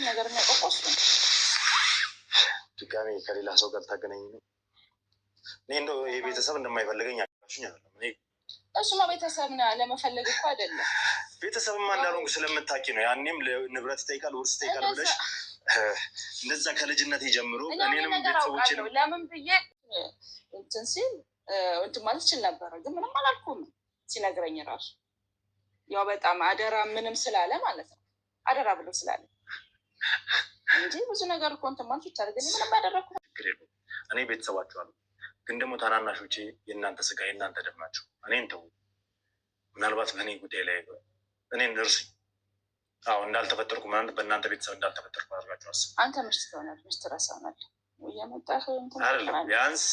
ሁሉ ነገር የሚያውቀው እሱ ነው። ድጋሜ ከሌላ ሰው ጋር ታገናኝ ነው። እኔ እንደው ይሄ ቤተሰብ እንደማይፈልገኝ አሽኝ አይደለም። እሱማ ቤተሰብ ነው ለመፈለግ እኮ አይደለም። ቤተሰብማ እንዳልሆንኩ ስለምታውቂ ነው። ያኔም ንብረት ይጠይቃል፣ ውርስ ይጠይቃል ብለሽ እንደዛ ከልጅነት ጀምሮ እኔንም ቤተሰቦቼንም ለምን ብዬ እንትን ሲል እንትን ማለት ይችል ነበረ፣ ግን ምንም አላልኩም ሲነግረኝ ራሱ ያው በጣም አደራ ምንም ስላለ ማለት ነው አደራ ብሎ ስላለ እንጂ ብዙ ነገር እኮ እንትን ማለት ይቻላል። ግን ምንም ያደረኩ ችግር የለውም። እኔ ቤተሰባችኋለሁ፣ ግን ደግሞ ታናናሾቼ የእናንተ ስጋ የእናንተ ደም ናቸው። እኔን ተው፣ ምናልባት በእኔ ጉዳይ ላይ እኔን እርሱኝ። አዎ እንዳልተፈጠርኩ ማለት በእናንተ ቤተሰብ እንዳልተፈጠርኩ አድርጋችሁ አስቡ። አንተ ምሽት ትሆናል፣ ምሽት ረሳናል እየመጣህ አይደለም። ቢያንስ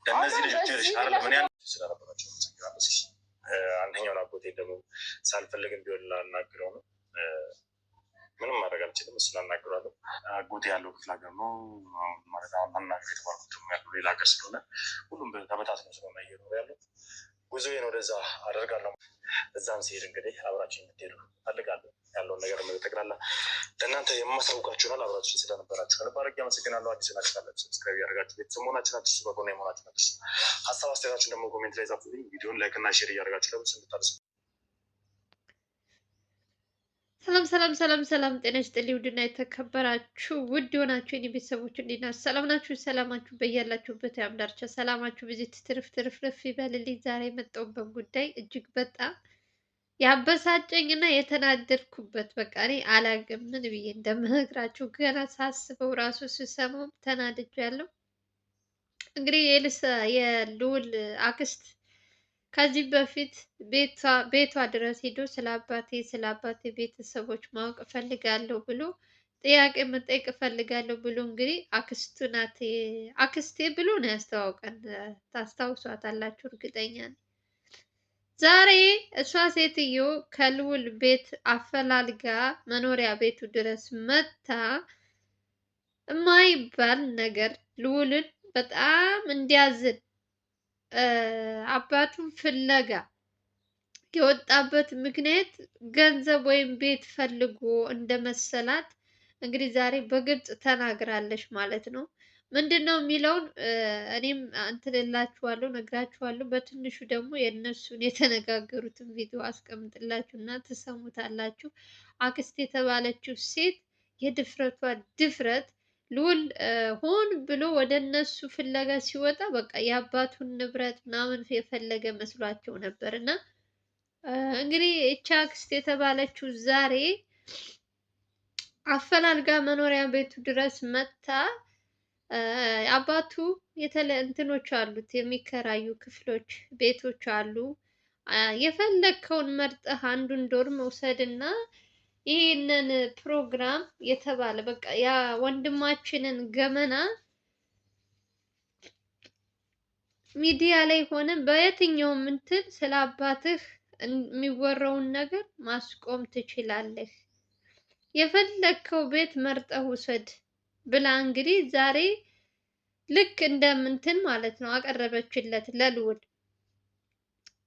ለእነዚህ ልጆች አይደለም እኔ ስለነበራቸው አንደኛውን አጎቴ ደግሞ ሳልፈልግም ቢሆን ላናግረው ነው። ምንም ማድረግ አልችልም። እሱን አናግረዋለሁ። አጎቴ ያለው ክፍለ ሀገር ነው ማለት አሁን መናገር የተባልኩት ደግሞ ያለው ሌላ ሀገር ስለሆነ ሁሉም ተበታትነው ስለሆነ እየኖሩ ያለው ጉዞዬን ወደዛ አደርጋለሁ። እዛም ሲሄድ እንግዲህ አብራችሁ የምትሄዱ ፈልጋለሁ። ያለውን ነገር ጠቅላላ ለእናንተ የማሳውቃችሁናል። አብራችን ስለነበራችሁ ከልብ አድርጌ አመሰግናለሁ። አዲስ ናችሁ ካላችሁ ሰብስክራይብ ያደርጋችሁ ቤተሰብ መሆናችሁን አትርሱ። በጎና የመሆናችሁን አትርሱ። ሀሳብ አስተያየታችሁን ደግሞ ኮሜንት ላይ ጻፉልኝ። ቪዲዮን ላይክ እና ሼር እያደረጋችሁ ለብስ እንድታደርሱ። ሰላም ሰላም ሰላም ሰላም፣ ጤና ይስጥልኝ ውድና የተከበራችሁ ውድ የሆናችሁ የኔ ቤተሰቦች እንዴት ናችሁ? ሰላም ናችሁ? ሰላማችሁ በያላችሁበት ያምዳርቻ ሰላማችሁ ብዙ ትርፍ ትርፍ ይበልልኝ። ዛሬ የመጣሁበት ጉዳይ እጅግ በጣም ያበሳጨኝ እና የተናደድኩበት በቃ እኔ አላውቅም ምን ብዬ እንደምነግራችሁ ገና ሳስበው ራሱ ስሰማው ተናድጃለሁ። እንግዲህ የልዑል አክስት ከዚህ በፊት ቤቷ ድረስ ሄዶ ስለ አባቴ ቤተሰቦች ማወቅ እፈልጋለሁ ብሎ ጥያቄ መጠየቅ እፈልጋለሁ ብሎ እንግዲህ አክስቱ ናት አክስቴ ብሎ ነው ያስተዋውቀን። ታስታውሷታላችሁ እርግጠኛ ነኝ። ዛሬ እሷ ሴትዮ ከልዑል ቤት አፈላልጋ መኖሪያ ቤቱ ድረስ መታ የማይባል ነገር ልዑልን በጣም እንዲያዝን አባቱን ፍለጋ የወጣበት ምክንያት ገንዘብ ወይም ቤት ፈልጎ እንደመሰላት እንግዲህ ዛሬ በግልጽ ተናግራለች ማለት ነው። ምንድን ነው የሚለውን እኔም እንትንላችኋለሁ ነግራችኋለሁ። በትንሹ ደግሞ የእነሱን የተነጋገሩትን ቪዲዮ አስቀምጥላችሁ እና ትሰሙታላችሁ። አክስት የተባለችው ሴት የድፍረቷ ድፍረት ልዑል ሆን ብሎ ወደ እነሱ ፍለጋ ሲወጣ በቃ የአባቱን ንብረት ምናምን የፈለገ መስሏቸው ነበር። እና እንግዲህ እቺ አክስት የተባለችው ዛሬ አፈላልጋ መኖሪያ ቤቱ ድረስ መታ አባቱ እንትኖች አሉት የሚከራዩ ክፍሎች ቤቶች አሉ። የፈለግከውን መርጠህ አንዱን ዶርም መውሰድና ይህንን ፕሮግራም የተባለ በቃ ያ ወንድማችንን ገመና ሚዲያ ላይ ሆነ በየትኛውም እንትን ስለ አባትህ የሚወራውን ነገር ማስቆም ትችላለህ። የፈለግከው ቤት መርጠህ ውሰድ ብላ እንግዲህ ዛሬ ልክ እንደምንትን ማለት ነው አቀረበችለት ለልዑል።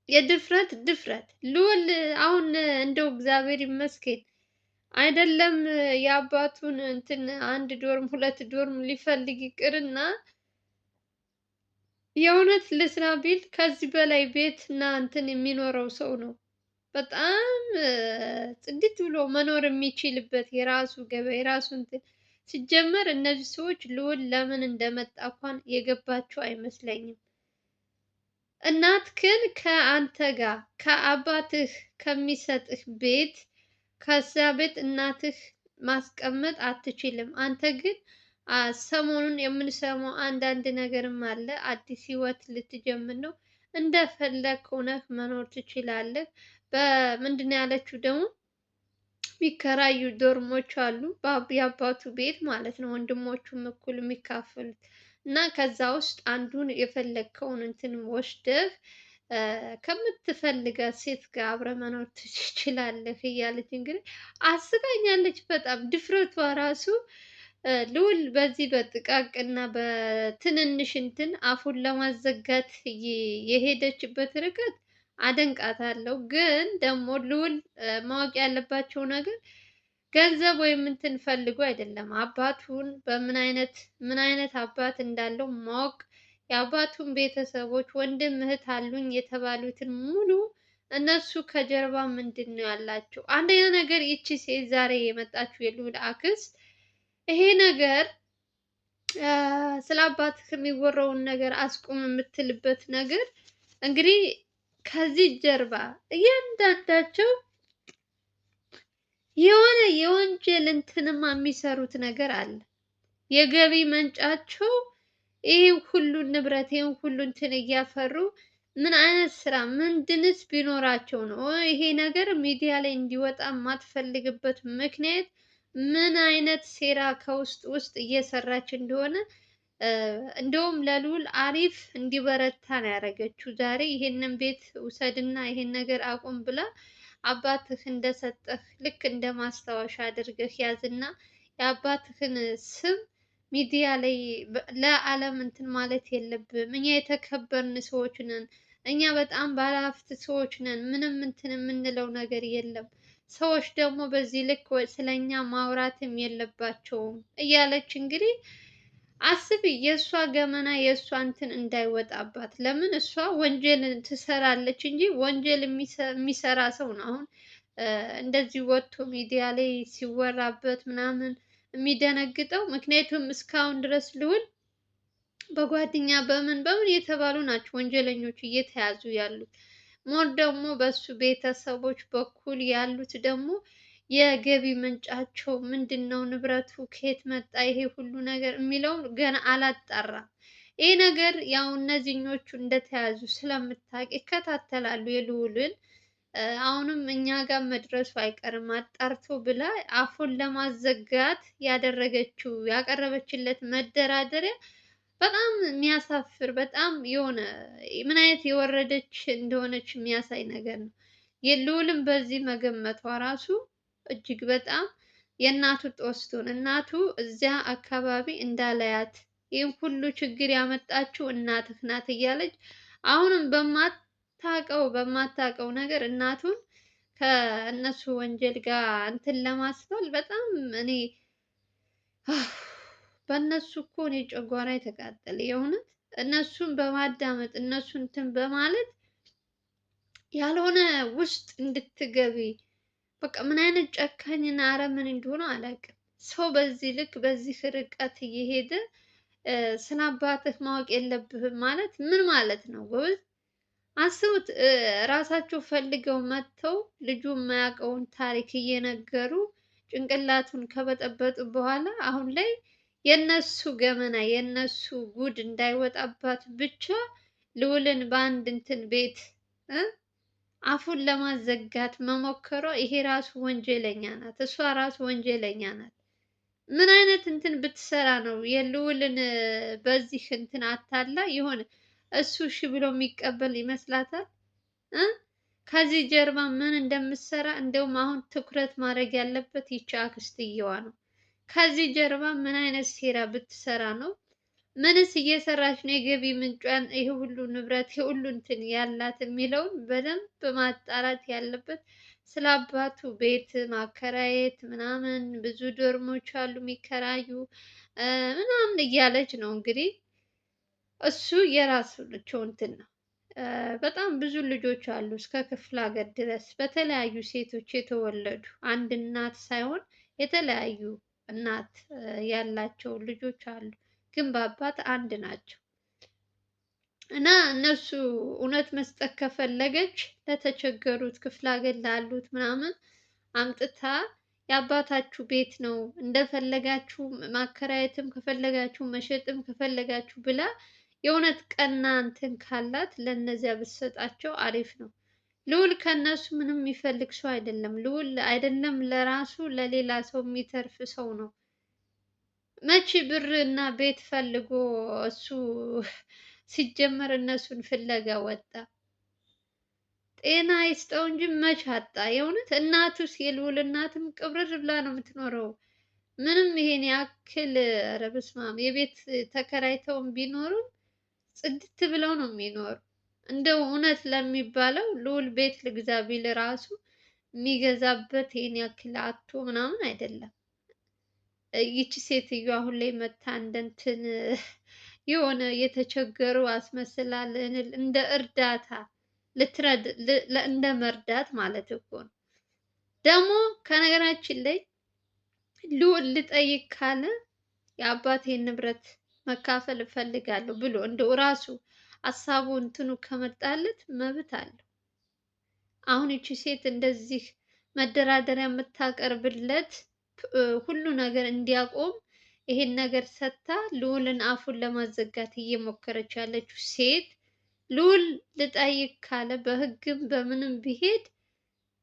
የድፍረት ድፍረት ልዑል አሁን እንደው እግዚአብሔር ይመስገን አይደለም የአባቱን እንትን አንድ ዶርም ሁለት ዶርም ሊፈልግ ይቅርና የእውነት ልስራ ቢል ከዚህ በላይ ቤት እና እንትን የሚኖረው ሰው ነው። በጣም ጽድት ብሎ መኖር የሚችልበት የራሱ ገበያ የራሱ እንትን ሲጀመር እነዚህ ሰዎች ልዑል ለምን እንደመጣ እንኳን የገባቸው አይመስለኝም። እናትህን ከአንተ ጋር ከአባትህ ከሚሰጥህ ቤት ከዛ ቤት እናትህ ማስቀመጥ አትችልም። አንተ ግን ሰሞኑን የምንሰማው አንዳንድ ነገርም አለ። አዲስ ህይወት ልትጀምር ነው። እንደፈለግ ሆነህ መኖር ትችላለህ። በምንድን ነው ያለችው ደግሞ የሚከራዩ ዶርሞች አሉ የአባቱ ቤት ማለት ነው። ወንድሞቹም እኩል የሚካፈሉት እና ከዛ ውስጥ አንዱን የፈለግከውን እንትን ወስደህ ከምትፈልጋት ሴት ጋር አብረህ መኖር ትችላለህ እያለች እንግዲህ አስቃኛለች። በጣም ድፍረቷ ራሱ ልዑል በዚህ በጥቃቅና በትንንሽ እንትን አፉን ለማዘጋት የሄደችበት ርቀት አደንቃታለሁ። ግን ደግሞ ልዑል ማወቅ ያለባቸው ነገር ገንዘብ ወይም እንትን ፈልጎ አይደለም። አባቱን ምን አይነት አባት እንዳለው ማወቅ የአባቱን ቤተሰቦች ወንድም እህት አሉኝ የተባሉትን ሙሉ እነሱ ከጀርባ ምንድን ነው ያላቸው? አንደኛ ነገር ይቺ ሴት ዛሬ የመጣችው የልዑል አክስት ይሄ ነገር ስለ አባትህ የሚወራውን ነገር አስቁም የምትልበት ነገር እንግዲህ ከዚህ ጀርባ እያንዳንዳቸው የሆነ የወንጀል እንትንማ የሚሰሩት ነገር አለ። የገቢ መንጫቸው ይሄ ሁሉ ንብረት ይሄን ሁሉ እንትን እያፈሩ ምን አይነት ስራ ምንድንስ ቢኖራቸው ነው ይሄ ነገር ሚዲያ ላይ እንዲወጣ የማትፈልግበት ምክንያት? ምን አይነት ሴራ ከውስጥ እየሰራች እንደሆነ እንደውም ለልዑል አሪፍ እንዲበረታ ነው ያደረገችው። ዛሬ ይሄንን ቤት ውሰድና ይሄን ነገር አቁም ብላ አባትህ እንደሰጠህ ልክ እንደ ማስታወሻ አድርገህ ያዝና የአባትህን ስም ሚዲያ ላይ ለዓለም እንትን ማለት የለብም። እኛ የተከበርን ሰዎች ነን። እኛ በጣም ባለሀብት ሰዎች ነን። ምንም እንትን የምንለው ነገር የለም። ሰዎች ደግሞ በዚህ ልክ ስለኛ ማውራትም የለባቸውም እያለች እንግዲህ አስቢ፣ የእሷ ገመና የእሷ እንትን እንዳይወጣባት። ለምን እሷ ወንጀል ትሰራለች እንጂ ወንጀል የሚሰራ ሰው ነው አሁን እንደዚህ ወጥቶ ሚዲያ ላይ ሲወራበት ምናምን የሚደነግጠው። ምክንያቱም እስካሁን ድረስ ልዑል በጓደኛ በምን የተባሉ ናቸው ወንጀለኞች እየተያዙ ያሉት። ሞር ደግሞ በሱ ቤተሰቦች በኩል ያሉት ደግሞ የገቢ ምንጫቸው ምንድን ነው? ንብረቱ ከየት መጣ? ይሄ ሁሉ ነገር የሚለውን ገና አላጣራም። ይሄ ነገር ያው እነዚህኞቹ እንደተያዙ ስለምታውቅ ይከታተላሉ የልዑልን። አሁንም እኛ ጋር መድረሱ አይቀርም አጣርቶ ብላ አፉን ለማዘጋት ያደረገችው ያቀረበችለት መደራደሪያ በጣም የሚያሳፍር፣ በጣም የሆነ ምን አይነት የወረደች እንደሆነች የሚያሳይ ነገር ነው። የልዑልም በዚህ መገመቷ ራሱ እጅግ በጣም የእናቱ ጦስቱን እናቱ እዚያ አካባቢ እንዳላያት ይህን ሁሉ ችግር ያመጣችው እናትህ ናት እያለች አሁንም በማታውቀው ነገር እናቱን ከእነሱ ወንጀል ጋር እንትን ለማስባል በጣም እኔ በእነሱ እኮ እኔ ጨጓራ የተቃጠለ የእውነት እነሱን በማዳመጥ እነሱ እንትን በማለት ያልሆነ ውስጥ እንድትገቢ በቃ ምን አይነት ጨካኝና አረመኔ እንደሆነ አላውቅም። ሰው በዚህ ልክ በዚህ ርቀት እየሄደ ስለ አባትህ ማወቅ የለብህም ማለት ምን ማለት ነው? ጎበዝ አስቡት። ራሳቸው ፈልገው መጥተው ልጁ የማያውቀውን ታሪክ እየነገሩ ጭንቅላቱን ከበጠበጡ በኋላ አሁን ላይ የነሱ ገመና የነሱ ጉድ እንዳይወጣባት ብቻ ልዑልን በአንድ እንትን ቤት አፉን ለማዘጋት መሞከሯ ይሄ ራሱ ወንጀለኛ ናት። እሷ ራሱ ወንጀለኛ ናት። ምን አይነት እንትን ብትሰራ ነው የልዑልን በዚህ እንትን አታላ የሆነ እሱ እሺ ብሎ የሚቀበል ይመስላታል? ከዚህ ጀርባ ምን እንደምትሰራ እንደውም አሁን ትኩረት ማድረግ ያለበት ይቺ አክስትየዋ ነው። ከዚህ ጀርባ ምን አይነት ሴራ ብትሰራ ነው? ምንስ እየሰራች ነው? የገቢ ምንጯን ይሄ ሁሉ ንብረት ይሄ ሁሉ እንትን ያላት የሚለውን በደንብ ማጣራት ያለበት ስለ አባቱ ቤት ማከራየት ምናምን ብዙ ዶርሞች አሉ የሚከራዩ ምናምን እያለች ነው እንግዲህ። እሱ የራሳቸው እንትን ነው። በጣም ብዙ ልጆች አሉ እስከ ክፍለ ሀገር ድረስ በተለያዩ ሴቶች የተወለዱ አንድ እናት ሳይሆን የተለያዩ እናት ያላቸው ልጆች አሉ፣ ግን በአባት አንድ ናቸው። እና እነሱ እውነት መስጠት ከፈለገች ለተቸገሩት ክፍለ ሀገር ላሉት ምናምን አምጥታ የአባታችሁ ቤት ነው እንደፈለጋችሁ ማከራየትም ከፈለጋችሁ መሸጥም ከፈለጋችሁ ብላ የእውነት ቀና እንትን ካላት ለእነዚያ ብትሰጣቸው አሪፍ ነው። ልዑል ከእነሱ ምንም የሚፈልግ ሰው አይደለም። ልዑል አይደለም ለራሱ ለሌላ ሰው የሚተርፍ ሰው ነው። መቼ ብር እና ቤት ፈልጎ እሱ ሲጀመር እነሱን ፍለጋ ወጣ? ጤና ይስጠው እንጂ መች አጣ? የእውነት እናቱስ የልዑል እናትም ቅብርር ብላ ነው የምትኖረው። ምንም ይሄን ያክል ኧረ በስመ አብ የቤት ተከራይተውም ቢኖሩም ጽድት ብለው ነው የሚኖሩ። እንደው እውነት ለሚባለው ልዑል ቤት ልግዛ ቢል ራሱ የሚገዛበት ይሄን ያክል አቶ ምናምን አይደለም። ይቺ ሴትዮ አሁን ላይ መታ እንደንትን የሆነ የተቸገሩ አስመስላል እንደ እርዳታ እንደ መርዳት ማለት እኮ ነው። ደግሞ ከነገራችን ላይ ልዑል ልጠይቅ ካለ የአባቴን ንብረት መካፈል እፈልጋለሁ ብሎ እንደው ራሱ ሀሳቡ እንትኑ ከመጣለት መብት አለው። አሁን ይቺ ሴት እንደዚህ መደራደሪያ የምታቀርብለት ሁሉ ነገር እንዲያቆም ይሄን ነገር ሰጥታ ልዑልን አፉን ለማዘጋት እየሞከረች ያለችው ሴት ልዑል ልጠይቅ ካለ በሕግም በምንም ቢሄድ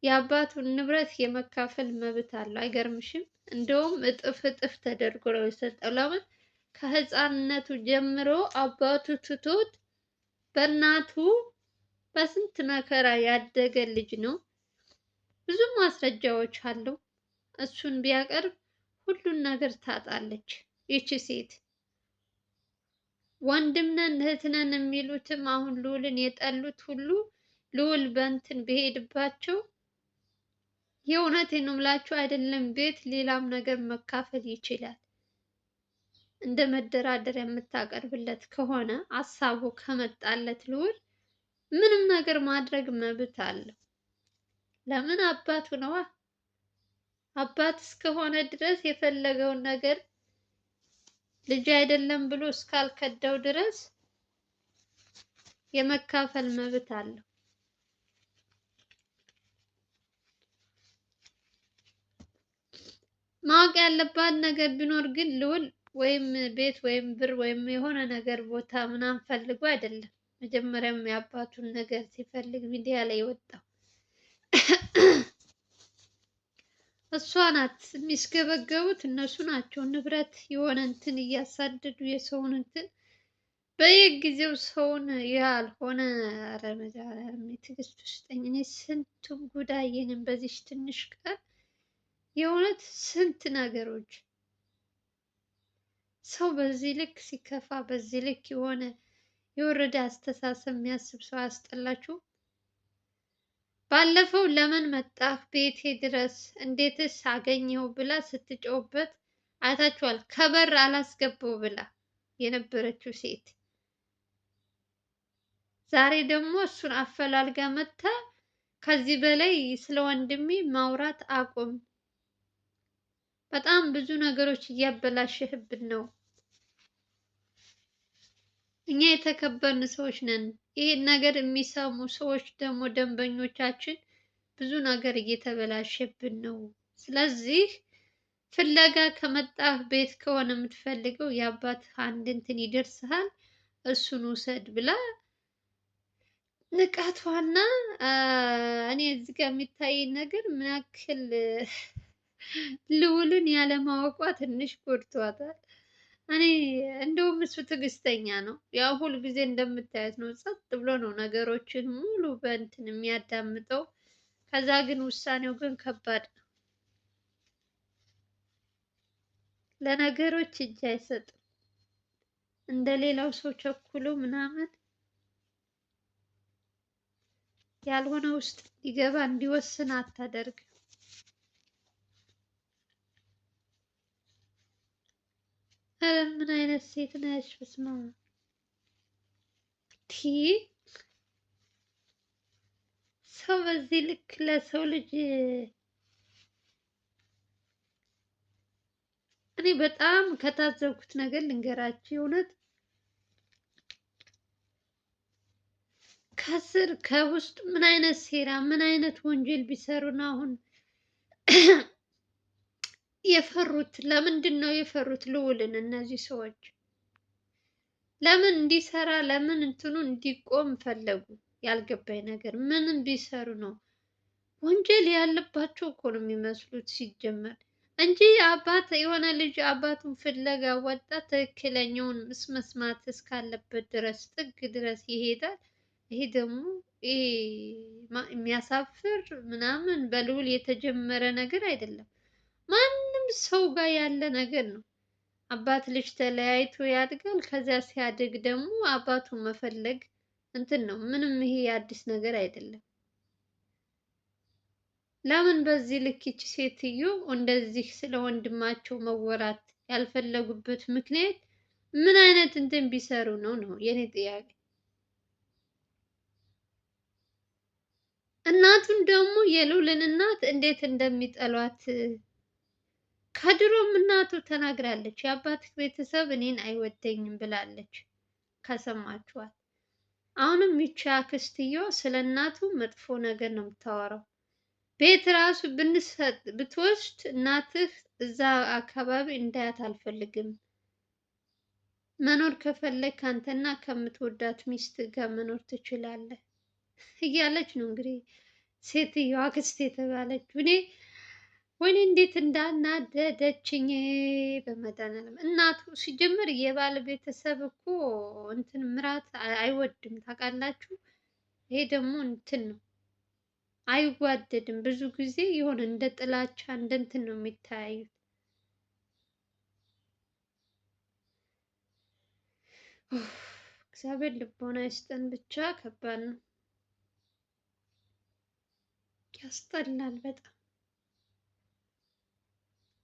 የአባቱን ንብረት የመካፈል መብት አለው። አይገርምሽም? እንደውም እጥፍ እጥፍ ተደርጎ ነው የሰጠው። ለምን? ከህፃንነቱ ጀምሮ አባቱ ትቶት በእናቱ በስንት መከራ ያደገ ልጅ ነው። ብዙ ማስረጃዎች አሉ። እሱን ቢያቀርብ ሁሉን ነገር ታጣለች ይቺ ሴት። ወንድም ነን እህት ነን የሚሉትም አሁን ልዑልን የጠሉት ሁሉ ልዑል በእንትን ቢሄድባቸው የእውነቴን ነው የምላችሁ አይደለም ቤት ሌላም ነገር መካፈል ይችላል። እንደ መደራደሪያ የምታቀርብለት ከሆነ ሀሳቡ ከመጣለት ልዑል ምንም ነገር ማድረግ መብት አለው። ለምን? አባቱ ነዋ። አባት እስከሆነ ድረስ የፈለገውን ነገር ልጅ አይደለም ብሎ እስካልከዳው ድረስ የመካፈል መብት አለው። ማወቅ ያለባት ነገር ቢኖር ግን ልዑል ወይም ቤት ወይም ብር ወይም የሆነ ነገር ቦታ ምናምን ፈልጎ አይደለም። መጀመሪያም የአባቱን ነገር ሲፈልግ ሚዲያ ላይ ወጣው። እሷ ናት የሚስገበገቡት፣ እነሱ ናቸው። ንብረት የሆነ እንትን እያሳደዱ የሰውን እንትን በየጊዜው ሰውን ያልሆነ ረመዳን ትዕግስት ውስጠኝ። እኔ ስንቱን ጉዳይንም በዚች ትንሽ ቀን የእውነት ስንት ነገሮች ሰው በዚህ ልክ ሲከፋ በዚህ ልክ የሆነ የወረደ አስተሳሰብ የሚያስብ ሰው አያስጠላችሁ? ባለፈው ለምን መጣህ ቤቴ ድረስ እንዴትስ አገኘው ብላ ስትጮውበት አይታችኋል። ከበር አላስገባው ብላ የነበረችው ሴት ዛሬ ደግሞ እሱን አፈላልጋ መታ ከዚህ በላይ ስለ ወንድሜ ማውራት አቁም፣ በጣም ብዙ ነገሮች እያበላሸህብን ነው። እኛ የተከበርን ሰዎች ነን። ይሄን ነገር የሚሰሙ ሰዎች ደግሞ ደንበኞቻችን ብዙ ነገር እየተበላሸብን ነው። ስለዚህ ፍለጋ ከመጣህ ቤት ከሆነ የምትፈልገው የአባት አንድ እንትን ይደርስሃል፣ እሱን ውሰድ ብላ ንቃቷና እኔ እዚህ ጋር የሚታይ ነገር ምን ያክል ልዑልን ያለማወቋ ትንሽ ጎድቷታል። እኔ እንደውም እሱ ትዕግስተኛ ነው። ያው ሁል ጊዜ እንደምታዩት ነው፣ ጸጥ ብሎ ነው ነገሮችን ሙሉ በእንትን የሚያዳምጠው። ከዛ ግን ውሳኔው ግን ከባድ ነው። ለነገሮች እጅ አይሰጥም። እንደ ሌላው ሰው ቸኩሎ ምናምን ያልሆነ ውስጥ ሊገባ እንዲወስን አታደርግም። ኧረ ምን አይነት ሴት ነሽ? በስመ አብ ሰው በዚህ ልክ ለሰው ልጅ እኔ በጣም ከታዘብኩት ነገር ልንገራችሁ። እውነት ከስር ከውስጥ ምን አይነት ሴራ ምን አይነት ወንጀል ቢሰሩ ነው አሁን የፈሩት? ለምንድን ነው የፈሩት ልዑልን? እነዚህ ሰዎች ለምን እንዲሰራ ለምን እንትኑ እንዲቆም ፈለጉ? ያልገባኝ ነገር ምንም ቢሰሩ ነው ወንጀል ያለባቸው እኮ ነው የሚመስሉት ሲጀመር እንጂ አባት የሆነ ልጅ አባቱን ፍለጋ ወጣ፣ ትክክለኛውን መስማት እስካለበት ድረስ ጥግ ድረስ ይሄዳል። ይሄ ደግሞ የሚያሳፍር ምናምን በልዑል የተጀመረ ነገር አይደለም። ማንም ሰው ጋር ያለ ነገር ነው። አባት ልጅ ተለያይቶ ያድጋል። ከዚያ ሲያድግ ደግሞ አባቱን መፈለግ እንትን ነው። ምንም ይሄ አዲስ ነገር አይደለም። ለምን በዚህ ልክ ይቺ ሴትዮ እንደዚህ ስለ ወንድማቸው መወራት ያልፈለጉበት ምክንያት ምን አይነት እንትን ቢሰሩ ነው የኔ ጥያቄ። እናቱን ደግሞ የልዑልን እናት እንዴት እንደሚጠሏት ከድሮም እናቱ ተናግራለች። የአባትህ ቤተሰብ እኔን አይወደኝም ብላለች ከሰማችኋት። አሁንም ይቺ አክስትየው ስለ እናቱ መጥፎ ነገር ነው የምታወራው። ቤት ራሱ ብንሰጥ ብትወስድ እናትህ እዛ አካባቢ እንዳያት አልፈልግም፣ መኖር ከፈለግ ካንተና ከምትወዳት ሚስት ጋር መኖር ትችላለህ እያለች ነው እንግዲህ ሴትዮዋ አክስት የተባለች። ወይኔ እንዴት እንዳናደደችኝ በመድኃኒዓለም። እናቱ ሲጀምር የባል ቤተሰብ እኮ እንትን ምራት አይወድም ታውቃላችሁ። ይሄ ደግሞ እንትን ነው አይዋደድም። ብዙ ጊዜ የሆነ እንደ ጥላቻ እንደ እንትን ነው የሚታያዩት። እግዚአብሔር ልቦና ይስጠን። ብቻ ከባድ ነው፣ ያስጠላል በጣም።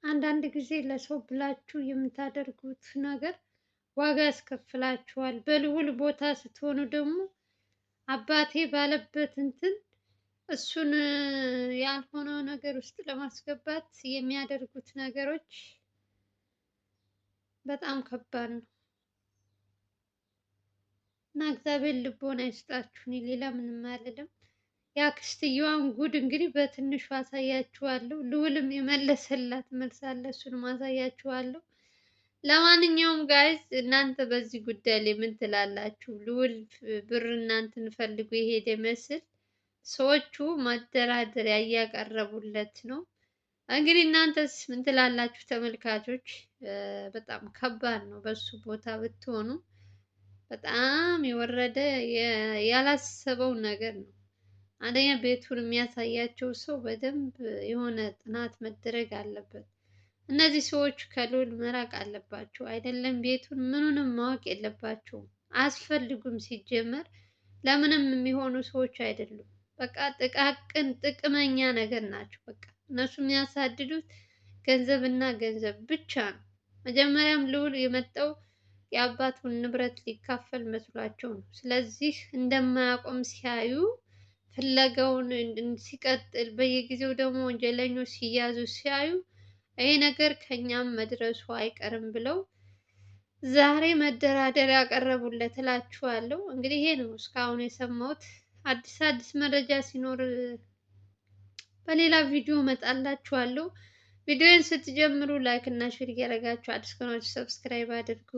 አንዳንድ ጊዜ ለሰው ብላችሁ የምታደርጉት ነገር ዋጋ ያስከፍላችኋል። በልዑል ቦታ ስትሆኑ ደግሞ አባቴ ባለበት እንትን እሱን ያልሆነው ነገር ውስጥ ለማስገባት የሚያደርጉት ነገሮች በጣም ከባድ ነው እና እግዚአብሔር ልቦና ይስጣችሁ። እኔ ሌላ ምንም አልልም። የአክስትየዋን ጉድ እንግዲህ በትንሹ አሳያችኋለሁ። ልዑልም የመለሰላት መልስ አለ፣ እሱንም አሳያችኋለሁ። ለማንኛውም ጋይዝ እናንተ በዚህ ጉዳይ ላይ ምን ትላላችሁ? ልዑል ብር እናንተን ፈልጎ የሄደ መስል ሰዎቹ ማደራደሪያ እያቀረቡለት ነው። እንግዲህ እናንተስ ምን ትላላችሁ ተመልካቾች? በጣም ከባድ ነው። በሱ ቦታ ብትሆኑ በጣም የወረደ ያላሰበው ነገር ነው። አንደኛ ቤቱን የሚያሳያቸው ሰው በደንብ የሆነ ጥናት መደረግ አለበት። እነዚህ ሰዎች ከልዑል መራቅ አለባቸው። አይደለም ቤቱን ምኑንም ማወቅ የለባቸውም። አያስፈልጉም። ሲጀመር ለምንም የሚሆኑ ሰዎች አይደሉም። በቃ ጥቃቅን ጥቅመኛ ነገር ናቸው። በቃ እነሱ የሚያሳድዱት ገንዘብና ገንዘብ ብቻ ነው። መጀመሪያም ልዑል የመጣው የአባቱን ንብረት ሊካፈል መስሏቸው ነው። ስለዚህ እንደማያቆም ሲያዩ ፍለጋውን ሲቀጥል፣ በየጊዜው ደግሞ ወንጀለኞች ሲያዙ ሲያዩ ይሄ ነገር ከኛም መድረሱ አይቀርም ብለው ዛሬ መደራደሪያ ያቀረቡለት እላችኋለሁ። እንግዲህ ይሄ ነው እስካሁን የሰማሁት። አዲስ መረጃ ሲኖር በሌላ ቪዲዮ እመጣላችኋለሁ። ቪዲዮን ስትጀምሩ ላይክ እና ሼር እያደረጋችሁ አዲስ ከሆናችሁ ሰብስክራይብ አድርጉ።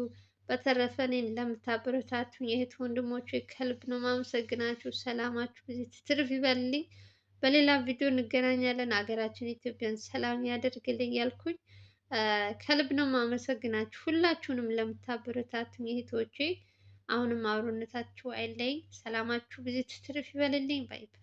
በተረፈ እኔን ለምታበረታቱኝ የእህት ወንድሞቼ ከልብ ነው ማመሰግናችሁ። ሰላማችሁ ብዙ ትርፍ ይበልልኝ። በሌላ ቪዲዮ እንገናኛለን። ሀገራችን ኢትዮጵያን ሰላም ያደርግልኝ ያልኩኝ ከልብ ነው ማመሰግናችሁ። ሁላችሁንም ለምታበረታቱኝ እህቶቼ አሁንም አብሮነታችሁ አይለኝ። ሰላማችሁ ብዙ ትርፍ ይበልልኝ። ባይ ባይ።